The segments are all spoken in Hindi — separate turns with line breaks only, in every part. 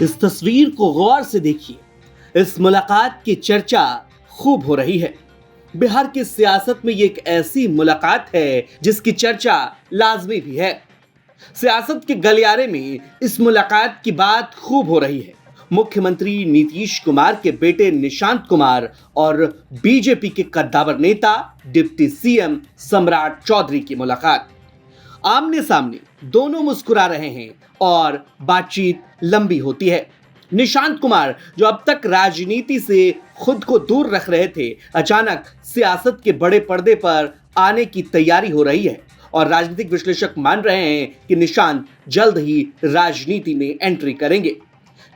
इस तस्वीर को गौर से देखिए। इस मुलाकात की चर्चा खूब हो रही है। बिहार की सियासत में ये एक ऐसी मुलाकात है जिसकी चर्चा लाजमी भी है। सियासत के गलियारे में इस मुलाकात की बात खूब हो रही है। मुख्यमंत्री नीतीश कुमार के बेटे निशांत कुमार और बीजेपी के कद्दावर नेता डिप्टी सीएम सम्राट चौधरी की मुलाकात। आमने सामने दोनों मुस्कुरा रहे हैं और बातचीत लंबी होती है। निशांत कुमार, जो अब तक राजनीति से खुद को दूर रख रहे थे, अचानक सियासत के बड़े पर्दे पर आने की तैयारी हो रही है और राजनीतिक विश्लेषक मान रहे हैं कि निशांत जल्द ही राजनीति में एंट्री करेंगे।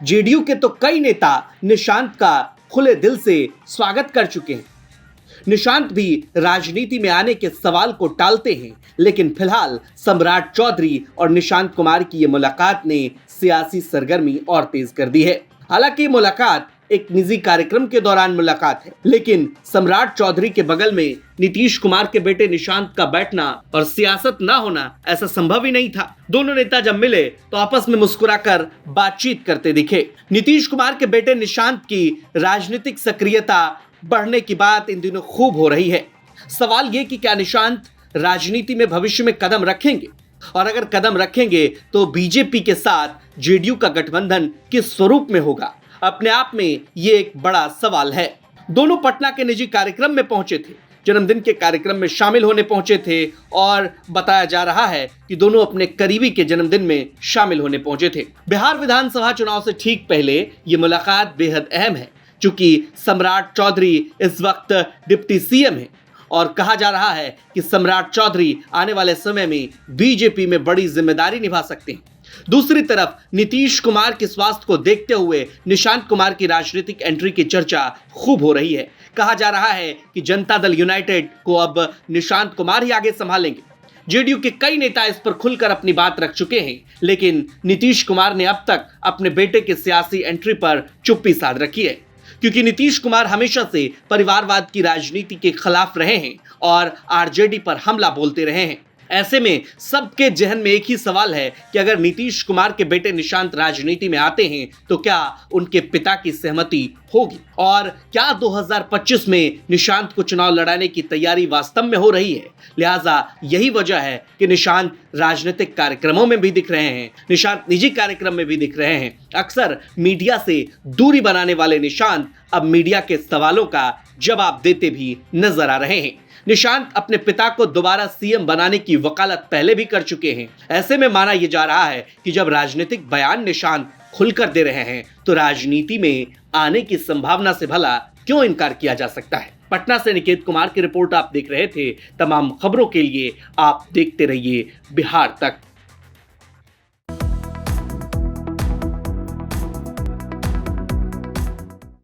जेडीयू के तो कई नेता निशांत का खुले दिल से स्वागत कर चुके हैं। निशांत भी राजनीति में आने के सवाल को टालते हैं, लेकिन फिलहाल सम्राट चौधरी और निशांत कुमार की ये मुलाकात ने सियासी सरगर्मी और तेज कर दी है। हालांकि मुलाकात एक निजी कार्यक्रम के दौरान मुलाकात है, लेकिन सम्राट चौधरी के बगल में नीतीश कुमार के बेटे निशांत का बैठना और सियासत ना होना ऐसा संभव ही नहीं था। दोनों नेता जब मिले तो आपस में मुस्कुराकर बातचीत करते दिखे। नीतीश कुमार के बेटे निशांत की राजनीतिक सक्रियता बढ़ने की बात इन दिनों खूब हो रही है। सवाल ये कि क्या निशांत राजनीति में भविष्य में कदम रखेंगे, और अगर कदम रखेंगे तो बीजेपी के साथ जेडीयू का गठबंधन किस स्वरूप में होगा। अपने आप में ये एक बड़ा सवाल है। दोनों पटना के निजी कार्यक्रम में पहुंचे थे, जन्मदिन के कार्यक्रम में शामिल होने पहुंचे थे और बताया जा रहा है कि दोनों अपने करीबी के जन्मदिन में शामिल होने पहुंचे थे। बिहार विधानसभा चुनाव से ठीक पहले ये मुलाकात बेहद अहम है, चूंकि सम्राट चौधरी इस वक्त डिप्टी सीएम है और कहा जा रहा है कि सम्राट चौधरी आने वाले समय में बीजेपी में बड़ी जिम्मेदारी निभा सकते हैं। दूसरी तरफ नीतीश कुमार के स्वास्थ्य को देखते हुए निशांत कुमार की राजनीतिक एंट्री की चर्चा खूब हो रही है। कहा जा रहा है कि जनता दल यूनाइटेड को अब निशांत कुमार ही आगे संभालेंगे। जेडीयू के कई नेता इस पर खुलकर अपनी बात रख चुके हैं, लेकिन नीतीश कुमार ने अब तक अपने बेटे के सियासी एंट्री पर चुप्पी साध रखी है, क्योंकि नीतीश कुमार हमेशा से परिवारवाद की राजनीति के खिलाफ रहे हैं और आरजेडी पर हमला बोलते रहे हैं। ऐसे में सबके जहन में एक ही सवाल है कि अगर नीतीश कुमार के बेटे निशांत राजनीति में आते हैं तो क्या उनके पिता की सहमति होगी, और क्या 2025 में निशांत को चुनाव लड़ाने की तैयारी वास्तव में हो रही है। लिहाजा यही वजह है कि निशांत राजनीतिक कार्यक्रमों में भी दिख रहे हैं, निशांत निजी कार्यक्रम में भी दिख रहे हैं। अक्सर मीडिया से दूरी बनाने वाले निशांत अब मीडिया के सवालों का जवाब देते भी नजर आ रहे हैं। निशांत अपने पिता को दोबारा सीएम बनाने की वकालत पहले भी कर चुके हैं। ऐसे में माना यह जा रहा है कि जब राजनीतिक बयान निशांत खुलकर दे रहे हैं तो राजनीति में आने की संभावना से भला क्यों इनकार किया जा सकता है। पटना से निकेत कुमार की रिपोर्ट आप देख रहे थे। तमाम खबरों के लिए आप देखते रहिए बिहार तक।